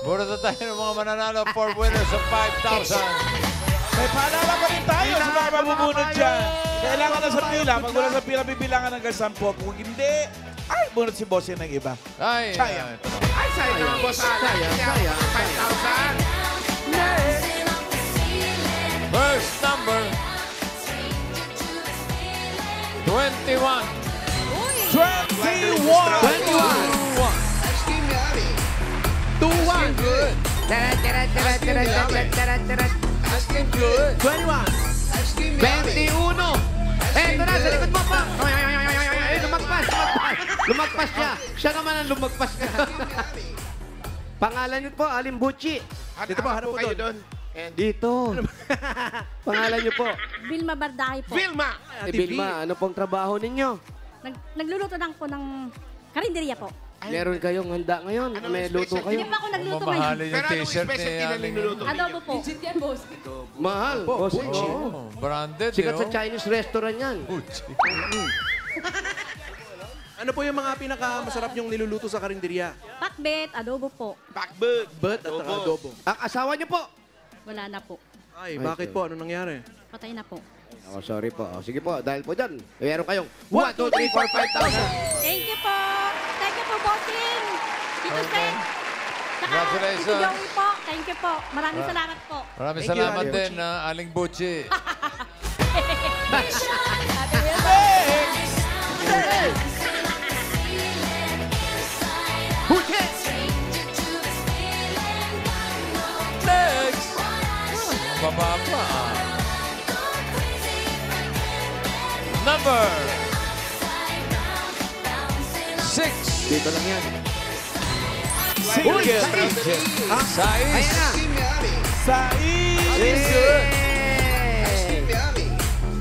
Muna na tayo ng mga mananalo for winners of 5,000. May paalala pa rin tayo sa mga mabubunod dyan. Kailangan na sa pila. Pag wala sa pila, bibilangan hanggang 10. Kung hindi, ay, bunod si boss ng iba. Ay, Sayang. Ay, sayang naman, boss Alan. Sayang. 5,000. first number, 21. 21. 21. 21. Eto na, sa likod mo pa. Ay, lumagpas. Lumagpas siya. Siya naman ang lumagpas ka. Pangalan niyo po, Alimbuchi. Dito po, harap po kayo doon. And Dito. Pangalan niyo po. Vilma Bardahe po. Vilma. Vilma, ano pong trabaho ninyo? Nagluluto lang po ng karinderya po. Meron kayong handa ngayon? Ano May ang luto specialty? kayo? Hindi pa ako nagluto ngayon. Mamahalin yung Pero anong t-shirt specialty ni na Aling. niluluto ninyo? Adobo po. Mahal. Bossing. Oh, branded, Sikat sa yun. Chinese restaurant yan. Ano po yung mga pinakamasarap yung niluluto sa karinderya? Pakbet, adobo po. Backbird. But at saka adobo. Ang asawa niyo po? Wala na po. Ay, bakit po? Ano nangyari? Patay na po. Oh, sorry po. Oh, sige po, dahil po dyan, meron kayong 1, 2, 3, 4, 5,000. Thank you po. Thank you po, bossing. Tito Sen. Saka Congratulations. Tito Joey po. Thank you po. Maraming salamat po. Maraming Thank you, salamat Aling din, Aling Buchi. Next! Baba pa. Number 6. Dito lang yan. Uy! Sais. Ayan na. Sais!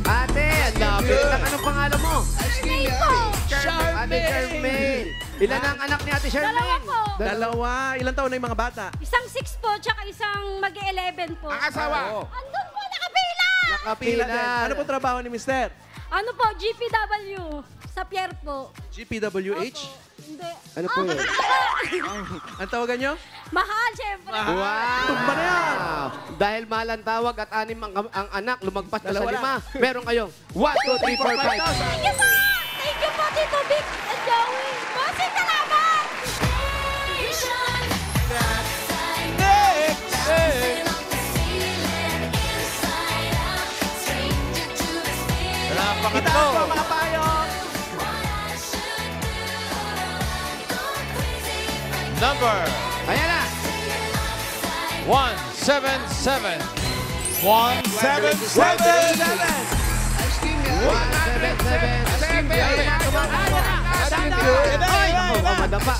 Ate, ang lapit lang. Anong pangalan mo? May po. Ate Charmaine. Ilan ang anak ni Ate Dalawa Charmaine? po. Dalawa. Ilang taon na yung mga bata? Isang 6 po, tsaka isang mag-11 po. Ang asawa. Andun po, nakapila! Nakapila. din. Ano po trabaho ni Mister? Ano po, GPW. Sa Pierre po. GPWH? Hindi. Ano po yun? Ang tawagan nyo? Mahal, syempre. Wow! Tumba na yan. Dahil mahal ang tawag at 6 ang anak, lumagpas na sa Dalawa 5. Meron kayong 1, 2, 3, 4, 5. Thank you po! Thank you po, Tito Vic and Joey. Bossing, salamat! Pangatlo. Itaas po mga payong. Number Ayan na. 177. 177. 177. Madapa.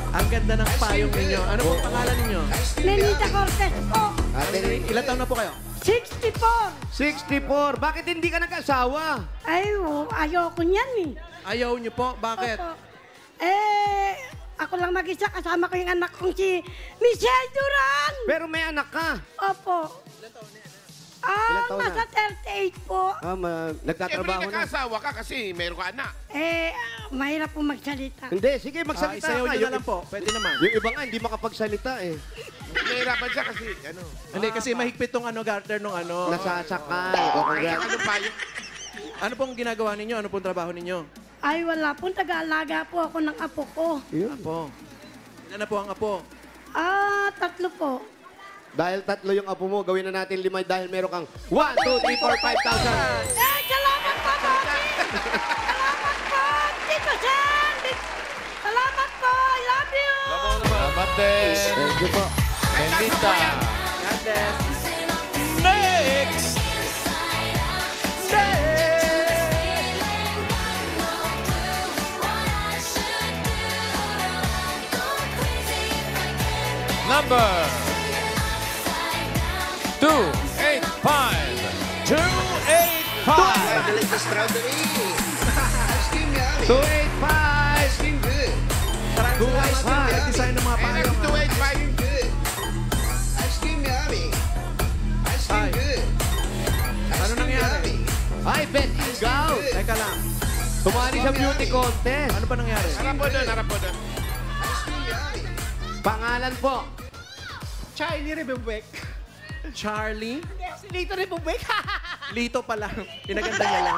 Ang ganda ng payong ninyo. Ano pong pangalan ninyo? Nenita Cortez po. Ate, Ilang taon na po kayo? 64. 64. Bakit hindi ka nag-asawa? Ay, ayoko niyan eh. Ayaw niyo po? Bakit? Opo. Ako lang mag-isa. Kasama ko yung anak kong si Michelle Duran. Pero may anak ka. Opo. Ilang taon na? Nasa 38 po. Siyempre, Nagtatrabaho na. nagkaasawa ka kasi meron ka anak. Mahirap po magsalita. Hindi, sige, magsalita Isayaw ka. niyo na lang po. Pwede naman. Yung iba nga, hindi makapagsalita eh. Nahirapan siya kasi, ano. Hindi, kasi mahigpit tong garter nung ano. Nasasakal. O, congrats. Ano pa yung... Ano pong ginagawa ninyo? Ano pong trabaho ninyo? Ay, wala po. Taga-alaga po ako ng apo ko. Apo. Ilan na po ang apo? 3 po. Dahil 3 yung apo mo, gawin na natin 5 dahil meron kang 1, 2, 3, 4, 5,000. Salamat po, Tony! Salamat po, Tito Sen! Salamat po! I love you! Salamat din. Thank you po. Benita. God bless. Next! Number 285. 285. 285. Nag-design ng mga payong. 285. Ay. Ano nangyari? Ay, Beth Ingaw. Teka lang. Tumali sa beauty contest. Ano ba nangyari? Harap po doon, harap po doon. Pangalan po. Charlie Rebubek. Charlie? Si Lito Rebubek. Lito pa lang. Pinaganda niya lang.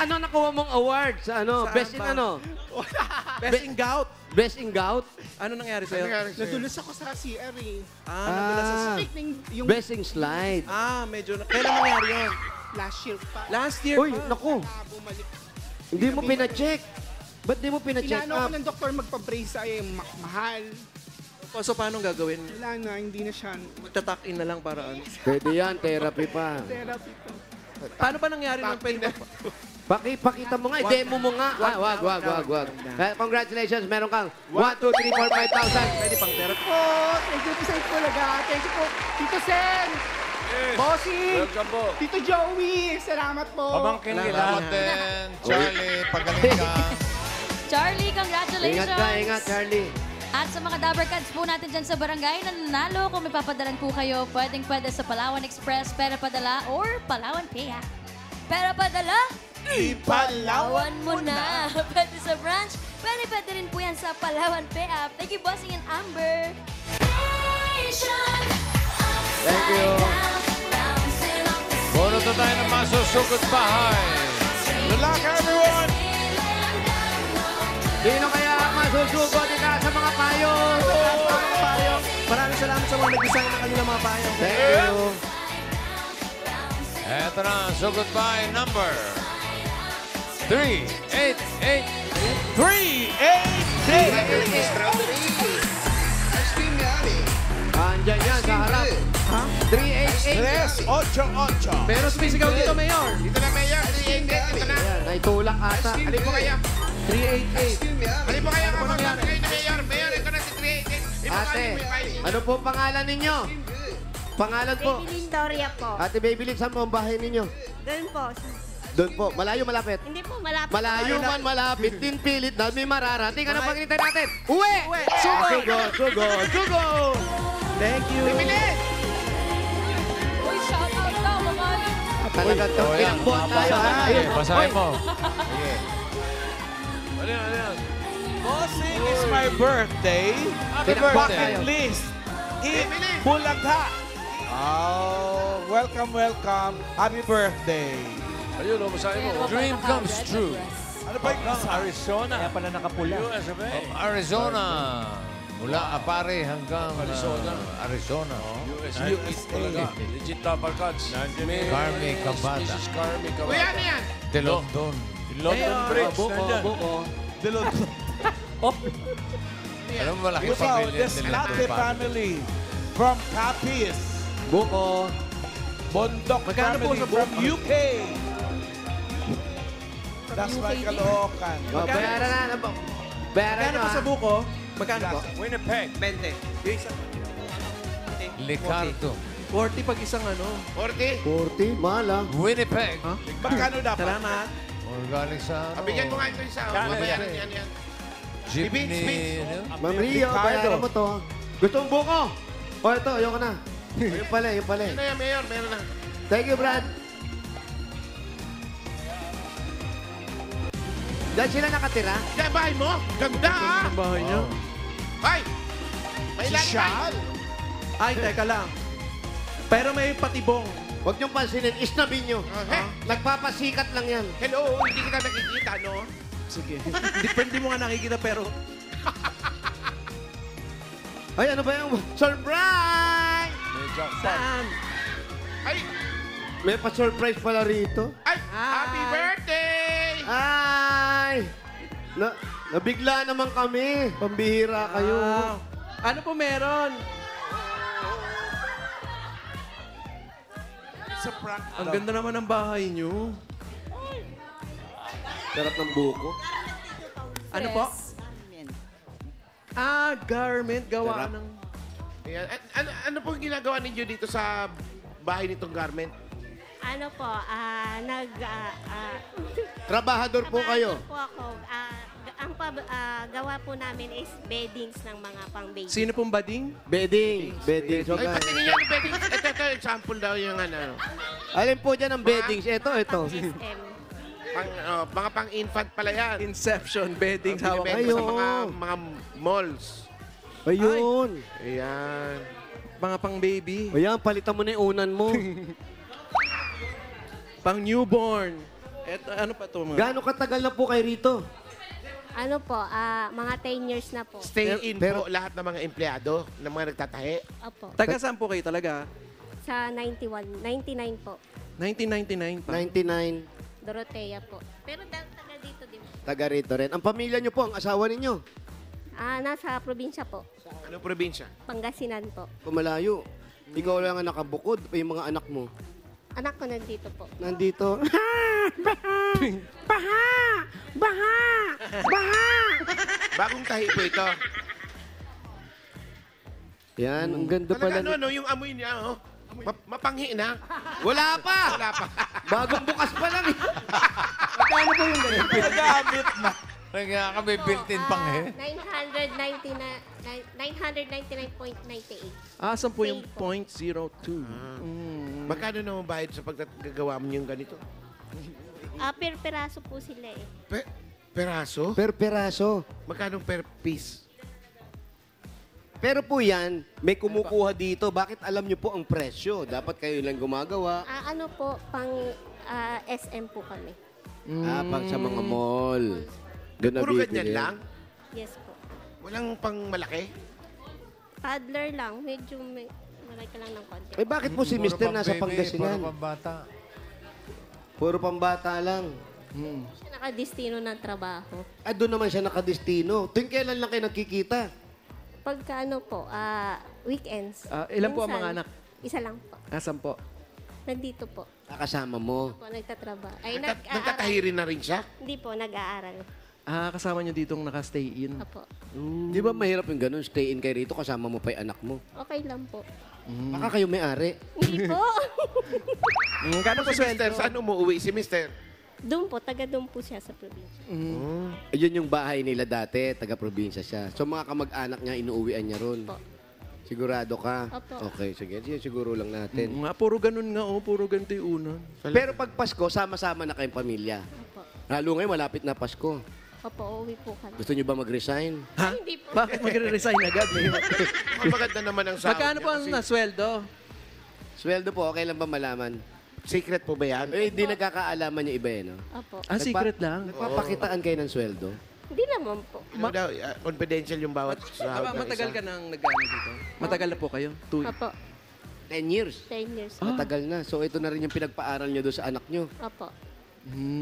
Ano nakuha mong award sa ano? Saan Best in ba? ano? Best in gout. Best in gout? Ano nangyari Ano sa'yo? nangyari sa'yo? Nadulas ako sa CR eh. Nadulas sa... Ah, Stick ng yung best in slide. Medyo... Kailan nangyari yun? last year pa. Last year Uy, pa. naku. Bumalik. Hindi mo pina-check. Ba't di mo pina-check Inaano ako up? ng doktor magpa-brace ay mahal. So, paano gagawin? Wala na, hindi na siya Magta-tuck in na lang para ano? Pwede yan, therapy pa. therapy ko. Paano ba nangyari nung pwede ba? Pakita mo nga, demo mo nga. Wag. Congratulations, meron kang 1, 2, 3, 4, 5,000. Pwede pang therapy. Po, thank you po sa Itbulaga. Thank you po, Tito Sen. Bossy. Welcome po. Tito Joey. Salamat po. Pamangkin Salamat. Salamat din. Charlie, pagaling ka. Charlie, congratulations! Ingat, Charlie. At sa mga Dabber Cats po natin dyan sa barangay na nanalo, kung may papadalan po kayo, pwede sa Palawan Express, Pera Padala, or Palawan Paya. Pera Padala? Palawan mo na! Pwede sa branch, pwede rin po yan sa Palawan Paya. Thank you, Bossing and Amber! Thank you. Bunot na tayo ng masusugod bahay. Good luck, everyone! Sino kaya masusugod ika sa mga payo? Payo. Maraming salamat sa mga nag-design ng kanilang mga payo. Thank you. Eto na, sugod bahay number 388. 388! Andyan yan sa harap. 388. 388. Pero sumisigaw dito, Mayor. Dito na, Mayor. 388. Dito na. Ayan, naitulak ata. Halip po kayo. 388. Halip po kayo. Kamusta kayo na, Mayor. Mayor, ito na si 388. Ate, ano po pangalan ninyo? Pangalan po? Baby Doria po. Ate Babylit, saan po ang bahay ninyo? Doon po. Doon po. Malayo, malapit? Hindi po malapit. Malayo man, malapit. Din pilit na may mararating. Ano pag-initay natin? Uwi! Sugo! Thank you. Uy, shoutout daw, mga Talaga ito. Oh, yan. Pinagbuhat tayo. Sige, basahin mo. Bossing is my birthday. Happy Pinagbuhat birthday. tayo. Bucket list in Bulaga. Oh, welcome. Happy birthday. Ayun, basahin mo. Dream comes true. Ano ba yung Arizona. Kaya pala nakapula. Arizona. Mula Apare hanggang Arizona. USA? Legit Dabber Cats. Carmi Cavada. Kuya, ano yan? De London. Buko. Delon. Alam mo, malaki Buko, pamilya the De Slate London family from Capiz. Buko. Bondok Magkano po family sa from buko? UK. That's my Caloocan. Bayaran na. Bayaran Magkano nyo, po sa ha? buko? Magkano po? Winnipeg. 20. Yung isa. Licardo. 40 pag isang ano. 40. 40? Mahal, ha? Winnipeg. Magkano dapat? Salamat. O galing sa Bigyan mo nga ito isa. Mabayaran yan. Jeepney. Ma'am Rio, Ricardo. bayaran mo to. Gusto mong buko? O, ito, ayoko na. Yung pala. Ano yan, Mayor? Meron na. Thank you, Brad. Diyan sila nakatira? Diyan, bahay mo. Ganda, ah. Ang bahay niyo. Ay! May Si lagi Shal? Ay, teka lang. Pero may patibong. Huwag niyong pansinin, isnabin niyo. Hey, Nagpapasikat lang yan. hello, hindi kita nakikita, no? Sige. Depende mo nga nakikita pero... Ay, ano ba yung surprise? Saan? Ay! May pa-surprise pala rito. Ay! Happy birthday! Ay! Nabigla naman kami. Pambihira kayo. Ano po meron? Sa prank. Ang ganda naman ng bahay niyo. Sarap ng buko. Ano po? Garment. Gawa Sarap. ng... Ayan. Ano pong ginagawa ninyo dito sa bahay nitong garment? Ano po, Trabahador po kayo. po ako. Ang gawa po namin is beddings ng mga pang-baby. Sino pong bading? Bedding. So, Ay, pati ninyo yung bedding. Ito, example daw yung ano. alin po dyan ang beddings? Ito. SM. Mga pang-infant pala yan. Inception, bedding, hawak Binibenta Ayo. sa mga malls. Ayun. Ayan. Mga pang baby. Ayan, palitan mo na yung unan mo. Pang newborn. Ano pa to mga? Gaano katagal na po kayo rito? Ano po, mga 10 years na po. Stay in Pero- po lahat ng mga empleyado, ng mga nagtatahi. Opo. Taga saan po kayo talaga? Sa 99 po. 1999 pa. 99. Dorotea po. Pero taga dito din. Taga rito rin. Ang pamilya niyo po, ang asawa ninyo. Nasa probinsya po. Anong probinsya? Pangasinan po. Kumalayo. Ikaw lang ang nakabukod. Yung mga anak mo. Anak ko nandito po. Nandito. Bagong tahi po ito. Yan, ang ganda pala. Talaga, ano, yung amoy niya, oh. Mapanghi na. Wala pa! Wala pa. Bagong bukas pa lang eh. Magkano po yung ganito? Nagamit na. Kaya kami built-in pang eh. 999.98. Asan po yung Stay po. 0.02? Magkano naman bayad sa pagkagawa mo yung ganito? Per peraso po sila eh. Peraso? Per peraso. Magkano per piece? Pero po yan, may kumukuha dito. Bakit alam niyo po ang presyo? Dapat kayo lang gumagawa. Ano po, pang SM po kami. Pag sa mga mall. Doon na Puro bibili. ganyan lang? Yes po. Walang pang malaki? Toddler lang, medyo malaki lang ng konti. Eh bakit po si Mr. nasa Puro Pangasinan? pambata. Puro pambata lang. Siya nakadestino ng trabaho. Doon naman siya nakadestino. Tuwing kailan lang kayo nagkikita? Pagka ano po, weekends. Ilan po ang Minsan, mga anak? Isa lang po. Asan po? Nandito po. Kasama mo. Po, nagtatrabaho. Ay, Nagtatahi rin na rin siya? Hindi po, nag-aaral. Kasama niyo ditong naka-stay in. Apo. Di ba mahirap yung ganun? Stay in kayo rito, kasama mo pa yung anak mo. Okay lang po. Baka kayo may-ari. Hindi po. Kano po Si Mister, sweldo? saan umuwi si Mister? Doon po, taga doon po siya sa probinsya. Ayun yung bahay nila dati, taga-probinsya siya. So mga kamag-anak niya, inuuwian niya ron. Opo. Sigurado ka? Opo. Okay, sige. Siguro lang natin. Nga, puro ganun nga, puro ganito yung unan. Pero pag Pasko, sama-sama na kayong pamilya. Opo. Lalo ngayon, malapit na Pasko. Opo, uwi po kami. Gusto niyo ba mag-resign? Ha? Hindi po. Bakit magre-resign agad? Maganda naman ang sahod Magkano niya po ang kasi nasweldo? Sweldo po, okay lang ba malaman? secret po ba yan? Eh, di nagkakaalaman yung iba eh, no? Opo. Secret lang. Nagpapakitaan kayo ng sweldo? Hindi naman po. Ano daw, confidential yung bawat sahod ng Matagal isa. ka nang nag-ano dito? Matagal na po kayo? 2 Opo. 10 years. 10 years. Matagal na. So, ito na rin yung pinagpaaral nyo doon sa anak nyo. Opo.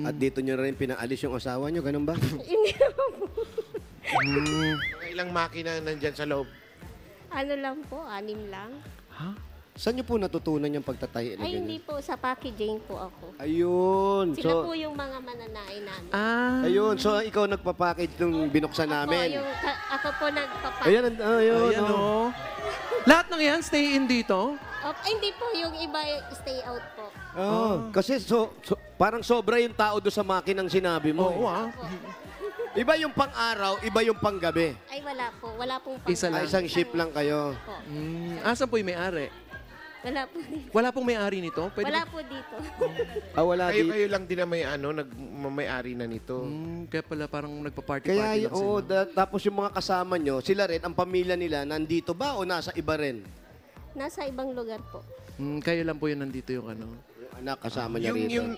At dito nyo na rin pinaalis yung asawa nyo. Ganun ba? Hindi naman po. Mga ilang makina nandyan sa loob. Ano lang po, 6 lang. Saan nyo po natutunan yung pagtatahi na Ay, hindi ganun? po. Sa packaging po ako. Ayun. Sila So, po yung mga mananain namin. ayun. So, ikaw nagpapackage nung binuksan namin. Opo, ako po nagpapackage. Ayun, ayun. Ayan, oh. Lahat ng yan, stay in dito? Ay, hindi po. Yung iba, stay out po. Kasi parang sobra yung tao doon sa makinang sinabi mo. Oo, Iba yung pang-araw, iba yung pang-gabi. Ay, wala po. Wala pong Isa lang. Isang shift lang kayo. Po. Asan po yung may-ari? Wala po dito. Wala pong may-ari nito? Wala po dito. Wala di. Kayo lang din na may may-ari na nito. Kaya pala parang nagpa-party-party Kaya, lang sila. tapos yung mga kasama nyo, sila rin, ang pamilya nila, nandito ba o nasa iba rin? Nasa ibang lugar po. Kayo lang po yun nandito yung ano. Yung anak, kasama niya rito.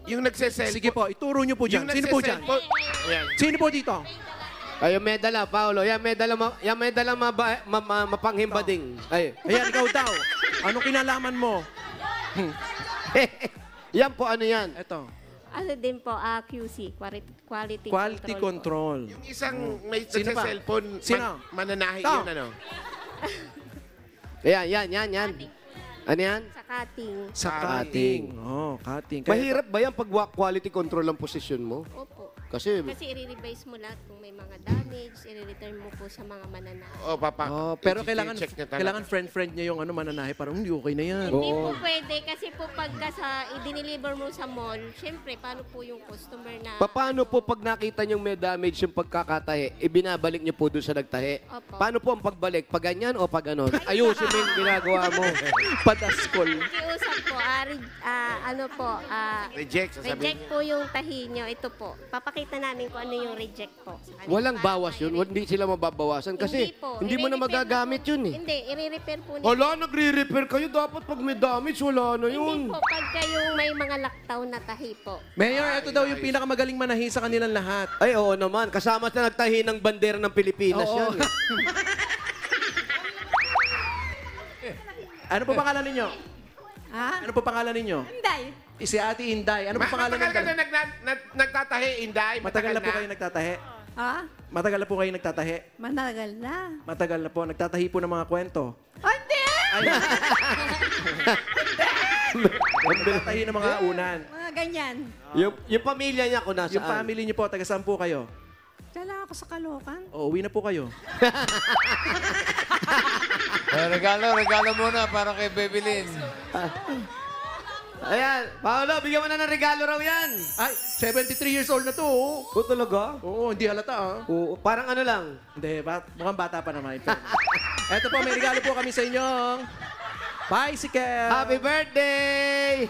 Yung nagse-cellphone. Sige po, ituro nyo po dyan. Sino po dyan? Ayan. Sino po dito? Ay, yung medala, Paolo. Yan, medala mapanghimbading. Ay. Ayan, ikaw daw. Anong kinalaman mo? Yan po, ano yan? Eto. Ano din po, QC, quality Quality control. Yung isang may Sino pa? nagse-cellphone, Sino? mananahi Ito. yun, ano? Yan. Ano yan? Sa cutting. Sa Cutting. cutting. Cutting. Mahirap ba yan pag quality control ang posisyon mo? Opo. Kasi, Kasi i-revise mo lahat kung may mga damage, i-return mo po sa mga mananahi. O, papa. Pero kailangan check niya talaga. kailangan friend niya yung ano mananahe para hindi okay na yan. Hindi po pwede kasi po pagka i-deliver mo sa mall, syempre, paano po yung customer na... paano po pag nakita niyong may damage yung pagkakatahi, ibinabalik niyo po doon sa nagtahi? Opo. Paano po ang pagbalik? Pag ganyan o pag ano? Ayusin mo yung ginagawa mo. Padaskol. Nakiusap po, Reject, sasabihin reject niya. po yung tahi nyo. Ito po. Papakita namin kung ano yung reject po. sa kanila. Walang Para bawas yun. ma-repair. Hindi sila mababawasan kasi po. hindi mo na I-re-repair magagamit po. yun eh. Hindi, i-repair po nila. Wala, nagre-repair kayo. Dapat pag may damage, wala na Hindi yun. po, pagka yung may mga laktaw na tahi po. Mayor, ito daw yung pinakamagaling manahi sa kanilang lahat. Ay, oo naman. Kasama sa nagtahi ng bandera ng Pilipinas Oo. yan. eh. Ano po pangalan ninyo? Ha? Ano po pangalan ninyo? Hindi. Si Ate Inday. Ano po pangalan Matagal ka ng na nagtatahi, Inday. Matagal na po kayo nagtatahi. Ha? Matagal na po kayo nagtatahi. Managal na. Matagal na po. Nagtatahi po ng mga kwento. Oh, hindi! Nagtatahi ng mga unan. Mga ganyan. Yung pamilya niya kung nasaan. Yung family niyo po, taga saan po kayo? Dala ako sa Caloocan. O, uwi na po kayo. Regalo muna para kay Baby Lynn. Ayan, Paolo, bigyan mo na ng regalo raw yan. Ay, 73 years old na to. Oh. Oo, talaga? Oo, hindi halata ah. Oo, parang ano lang. Hindi, mukhang bata pa naman. Eto po, may regalo po kami sa inyong bicycle. Happy birthday!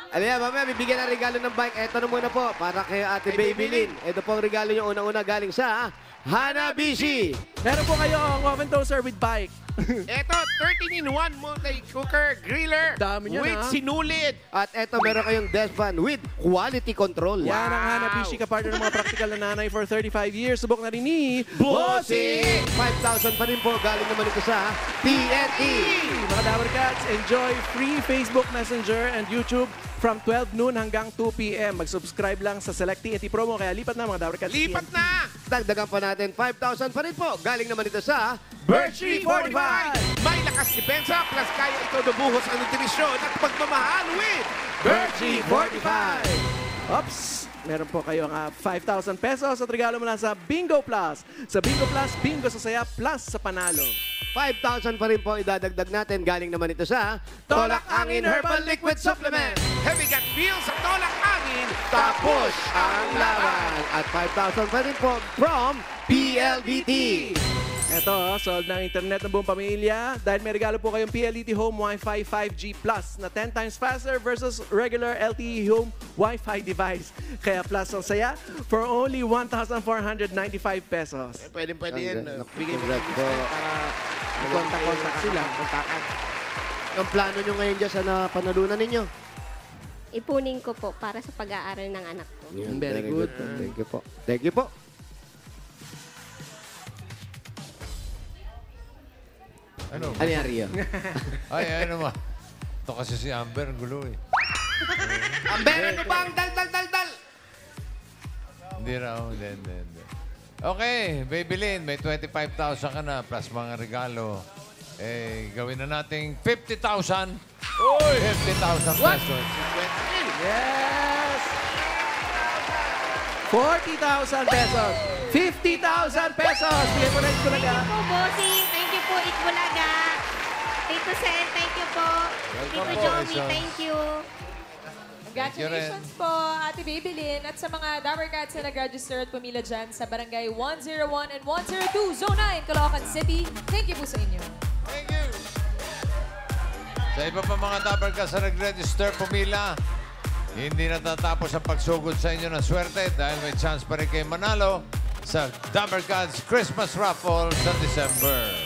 Ano yan, mamaya, bibigyan ng regalo ng bike. Eto na muna po, para kay Ate Baby Lynn. Ito po ang regalo niyo unang-una galing sa Hanabishi. Meron po kayo ang oven toaster with bike. Ito, 13-in-1 multi-cooker griller Dami niyan, with ha? sinulid. At eto, meron kayong desk fan with quality control. Yan ang Hanabishi, kapartner ng mga practical na nanay for 35 years. Subok na rin ni Bossy! 5,000 pa rin po. Galing naman ito sa TNT. Mga Dabber Cats, enjoy free Facebook Messenger and YouTube from 12 noon hanggang 2 p.m. Mag-subscribe lang sa Select TNT promo, kaya lipat na mga Dabber Cats. Lipat na! Dagdagan pa natin 5,000 pa rin po. Galing naman ito sa Birchie 45! May lakas depensa plus kaya ito nabuhos ang nutrisyon at pagmamahal with Birchie 45! Oops! Meron po kayong 5,000 pesos at regalo mula sa Bingo Plus. Sa Bingo Plus, bingo sa saya plus sa panalo. 5,000 pa rin po idadagdag natin. Galing naman ito sa Tolak Angin Herbal Liquid Supplement. heavy gut feel sa tolak angin. Tapos ang laban. At 5,000 pa rin po from PLDT. Ito, sold ng internet ng buong pamilya dahil may regalo po kayong PLDT Home Wi-Fi 5G Plus na 10 times faster versus regular LTE Home Wi-Fi device. Kaya plus ang saya for only 1,495 pesos. Pwede yan. Bigay mo Congrats po. para Kontak-kontak sila. kontakan. Ang plano nyo ngayon dyan sa napanalunan ninyo? Ipunin ko po para sa pag-aaral ng anak ko. Very good. Thank you po. Thank you po. Ano? Ano yan, Rio? Ay, ano ma? Ito kasi si Amber, ang gulo eh. Amber, ano ba ang dal? Hindi raw, hindi. Okay, Baby Lynn, may 25,000 ka na plus mga regalo. Eh, gawin na nating 50,000. Uy! 50,000 pesos. Yes! 40,000 pesos. 50,000 pesos. Bigay mo na ito Thank you po, Bossing. Thank you po, Itbulaga. Tito Sen, thank you po. Tito po, Joey, Quezon. thank you. Congratulations po, Ate Baby Lynn, at sa mga Dabber Cats na nag-register at pumila dyan sa Barangay 101 and 102, Zone 9, Caloocan City. Thank you po sa inyo. Thank you. Sa iba pa mga Dabber Cats na nag-register, pumila, hindi natatapos ang pagsugod sa inyo ng swerte dahil may chance pa rin kayo manalo sa Dabber Cats Christmas Raffle sa December.